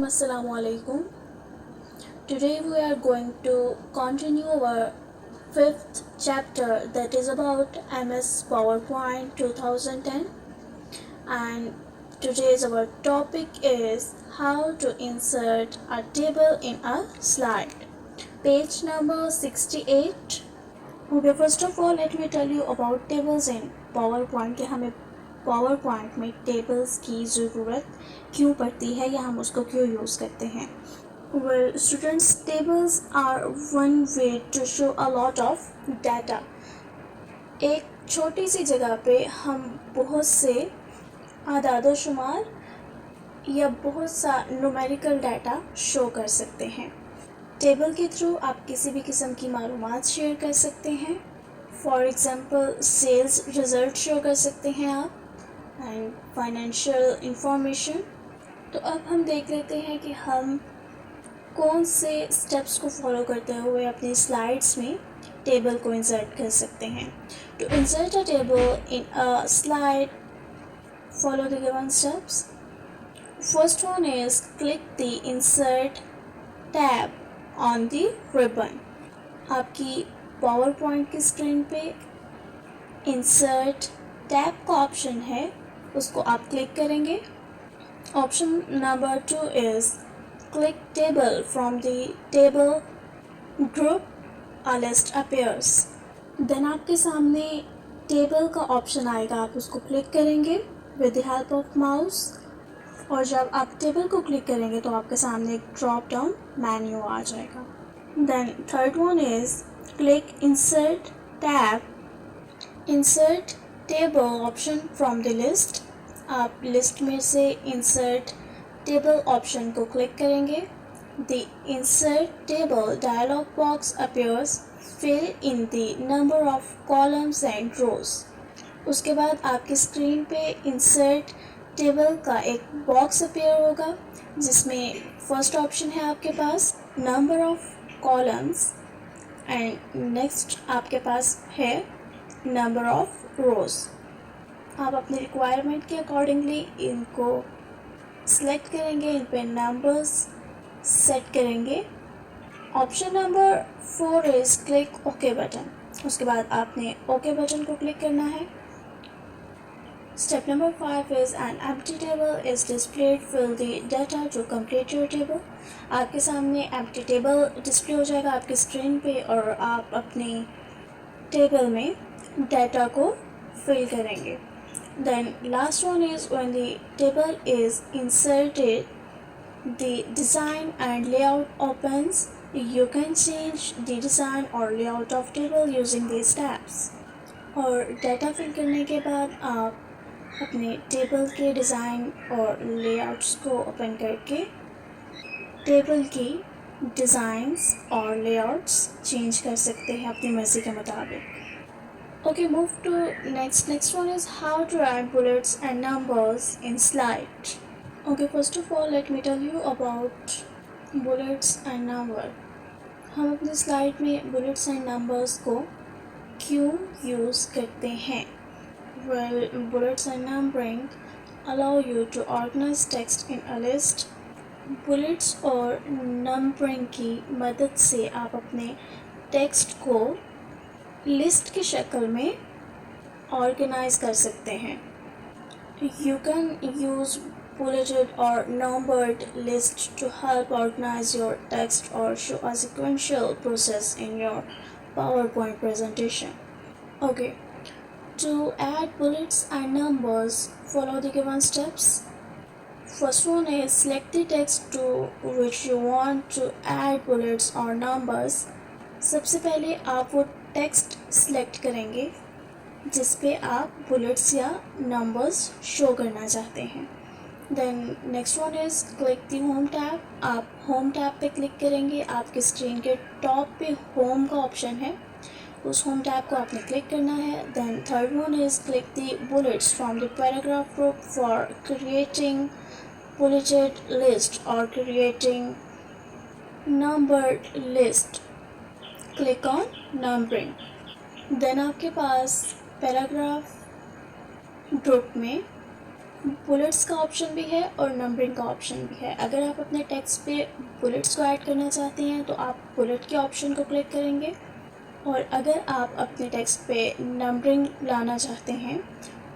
Assalamu alaikum. Today we are going to continue our fifth chapter, that is about MS PowerPoint 2010, and today's our topic is how to insert a table in a slide. Page number 68. Okay, first of all let me tell you about tables in PowerPoint कि हमें PowerPoint में tables की ज़रूरत क्यों पड़ती है या हम उसको क्यों यूज़ करते हैं. Well, students, tables are one way to show a lot of data. एक छोटी सी जगह पे हम बहुत से आदाद शुमार या बहुत सा न्यूमेरिकल डाटा शो कर सकते हैं. टेबल के थ्रू आप किसी भी किस्म की मालूमात शेयर कर सकते हैं. For example sales result show कर सकते हैं आप, एंड फाइनेंशियल इंफॉर्मेशन. तो अब हम देख लेते हैं कि हम कौन से स्टेप्स को फॉलो करते हुए अपनी स्लाइड्स में टेबल को इंसर्ट कर सकते हैं. To insert a table in a slide, follow the given steps. First one is click the insert tab on the ribbon. आपकी पावर पॉइंट की स्क्रीन पे इंसर्ट टैब का ऑप्शन है, उसको आप क्लिक करेंगे. Option number 2 is click table from the table group, a list appears. Then आपके सामने टेबल का ऑप्शन आएगा, आप उसको क्लिक करेंगे with the help of mouse, और जब आप टेबल को क्लिक करेंगे तो आपके सामने एक ड्रॉप डाउन मेन्यू आ जाएगा. Then third one is click insert tab, insert table option from the list. आप लिस्ट में से इंसर्ट टेबल ऑप्शन को क्लिक करेंगे. The insert table dialog box appears. Fill in the number of columns and rows. उसके बाद आपकी screen पे insert table का एक बॉक्स अपीयर होगा जिसमें फर्स्ट ऑप्शन है आपके पास number of columns, and next आपके पास है नंबर ऑफ रोज. आप अपनी रिक्वायरमेंट के अकॉर्डिंगली इनको सेलेक्ट करेंगे, इन पे नंबर्स सेट करेंगे. Option number 4 is click okay button. उसके बाद आपने ओके बटन को क्लिक करना है. Step number 5 is an empty table is displayed, fill the data to complete your table. आपके सामने एम्प्टी टेबल डिस्प्ले हो जाएगा आपकी स्क्रीन पे और आप अपनी टेबल में डाटा को फिल करेंगे. Then last one is when the table is inserted, the design and layout opens. You can change the design or layout of table using these tabs. और डाटा फिल करने के बाद आप अपने table के design और layouts को open करके टेबल की डिज़ाइंस और लेआउट्स चेंज कर सकते हैं अपनी मर्ज़ी के मुताबिक. Okay, move to next one is how to add bullets and numbers in slide. Okay, first of all let me tell you about bullets and number. हम अपनी स्लाइड में bullets and numbers को क्यों यूज़ करते हैं. Well, bullets and numbering allow you to organize text in a list. bullets और numbering की मदद से आप अपने टेक्स्ट को लिस्ट की शक्ल में ऑर्गेनाइज कर सकते हैं. You can use bulleted or numbered list to help organize your text or show a sequential process in your PowerPoint presentation. Okay, to add bullets and numbers, follow the given steps. First one is select the text to which you want to add bullets or numbers. सबसे पहले आप वो text select करेंगे जिस पे आप bullets या numbers show करना चाहते हैं. Then next one is click the home tab. आप होम टैब पे क्लिक करेंगे. आपके स्क्रीन के टॉप पे होम का ऑप्शन है, उस होम टैब को आपने क्लिक करना है. Then third one is click the bullets from the paragraph group for creating bulleted list और creating numbered list. Click on numbering. Then आपके पास पैराग्राफ ग्रुप में बुलेट्स का ऑप्शन भी है और नंबरिंग का ऑप्शन भी है। अगर आप अपने टेक्स्ट पे बुलेट्स को ऐड करना चाहते हैं तो आप बुलेट के ऑप्शन को क्लिक करेंगे, और अगर आप अपने टेक्स्ट पे नंबरिंग लाना चाहते हैं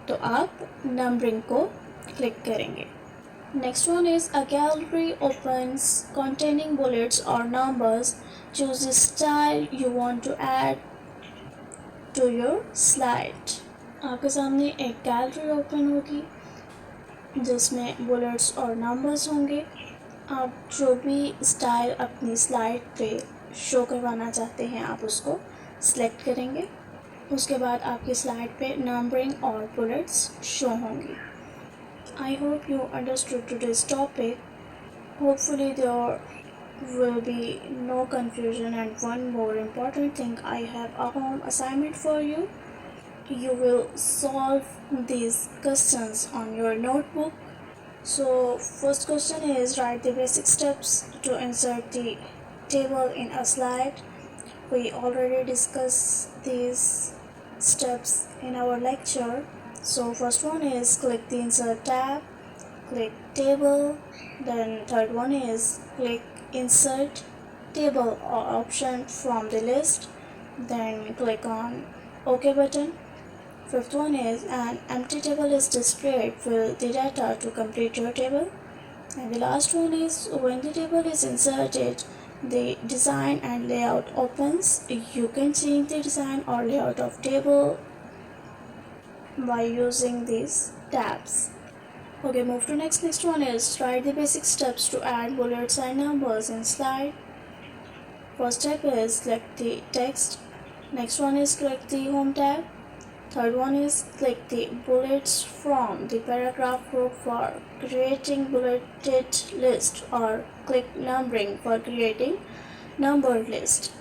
तो आप नंबरिंग को क्लिक करेंगे। Next one is a gallery opens containing bullets or numbers. Choose the style you want to add to your slide. आपके सामने एक गैलरी ओपन होगी जिसमें बुलेट्स और नंबर्स होंगे। आप जो भी स्टाइल अपनी स्लाइड पे शो करवाना चाहते हैं आप उसको सिलेक्ट करेंगे। उसके बाद आपकी स्लाइड पे नंबरिंग और बुलेट्स शो होंगी। I hope you understood today's topic. Hopefully there will be no confusion, and one more important thing, I have a home assignment for you. You will solve these questions on your notebook. So first question is, write the basic steps to insert the table in a slide. We already discussed these steps in our lecture. So first one is click the insert tab, click table, then third one is click insert table option from the list, then click on OK button. Fifth one is an empty table is displayed, fill the data to complete your table. And the last one is when the table is inserted, the design and layout opens. You can change the design or layout of table by using these tabs. Okay, move to next one is write the basic steps to add bullets and numbers in slide. First step is select the text. Next one is click the home tab. Third one is click the bullets from the paragraph group for creating bulleted list, or click numbering for creating numbered list.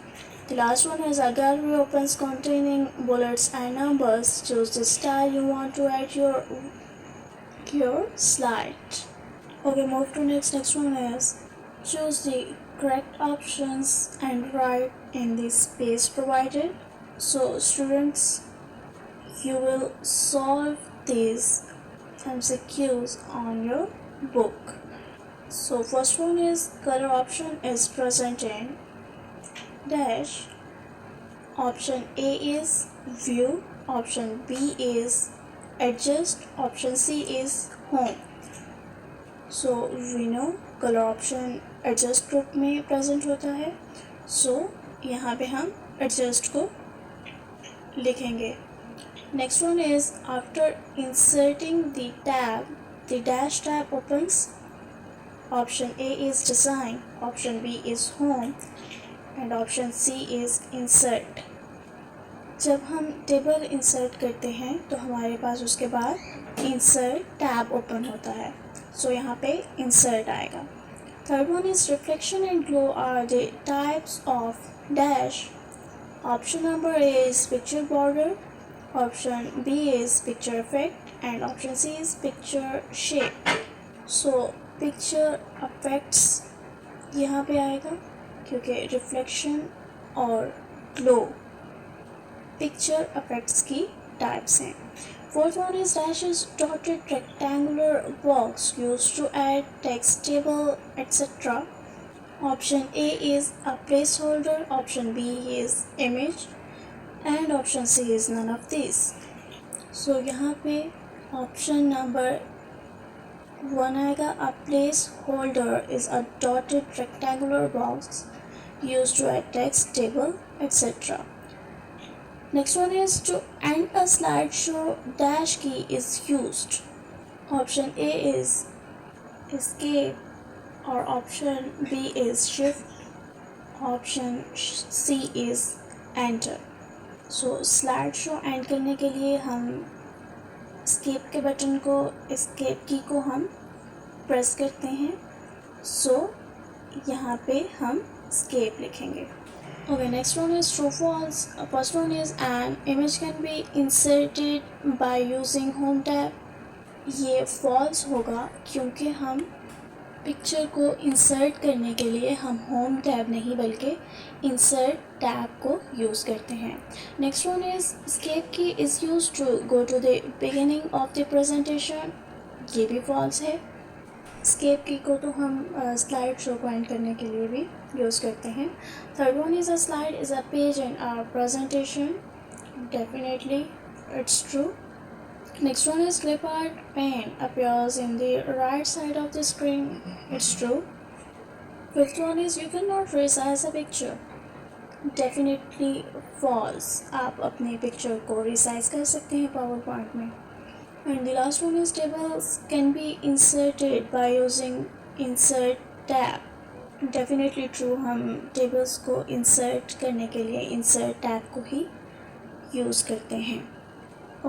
The last one is a gallery opens containing bullets and numbers. Choose the style you want to add your slide. Okay, move to next one is choose the correct options and write in the space provided. So students, you will solve these MCQs on your book. So first one is color option is present in dash. Option A is view, option B is adjust, option C is home. So we know color option adjust group में present होता है, so यहाँ पे हम adjust को लिखेंगे. Next one is after inserting the tab, the dash tab opens. Option A is design, option B is home, and option C is insert. जब हम टेबल इंसर्ट करते हैं तो हमारे पास उसके बाद इंसर्ट टैब ओपन होता है, सो यहाँ पे इंसर्ट आएगा. Third one is reflection and glow are the types of dash. Option number A is picture border, option B is picture effect, and option C is picture shape. So picture effects यहाँ पे आएगा क्योंकि reflection और glow picture effects की types हैं. Fourth one is dash is dotted rectangular box used to add text table etcetera. Option A is a placeholder, option B is image, and option C is none of this. So यहाँ पे option number 1 आएगा. A placeholder is a dotted rectangular box used to add text, table, etc. Next one is to end a slideshow, dash key is used. Option A is escape, or option B is shift, option C is enter. So slideshow end करने के लिए हम escape के button को, escape की को हम press करते हैं, so यहाँ पे हम escape लिखेंगे. Okay, next one is true false. First one is an image can be inserted by using home tab. ये false होगा क्योंकि हम पिक्चर को इंसर्ट करने के लिए हम होम टैब नहीं बल्कि इंसर्ट टैब को यूज़ करते हैं. नेक्स्ट वन इज escape की is used to go to the beginning of the presentation. ये भी फॉल्स है। स्केप की को तो हम स्लाइड शो को एंड करने के लिए भी यूज़ करते हैं। Third one is a slide is a page in our presentation, definitely it's true. Next one is clip art pen appears in the right side of the screen. It's true. Fifth one is you cannot resize a picture. Definitely false. आप अपने picture को resize कर सकते हैं PowerPoint में. And the last one is tables can be inserted by using insert tab. Definitely true. हम tables को insert करने के लिए insert tab को ही use करते हैं.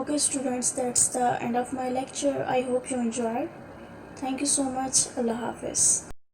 Okay students, that's the end of my lecture. I hope you enjoyed. Thank you so much. Allah Hafiz.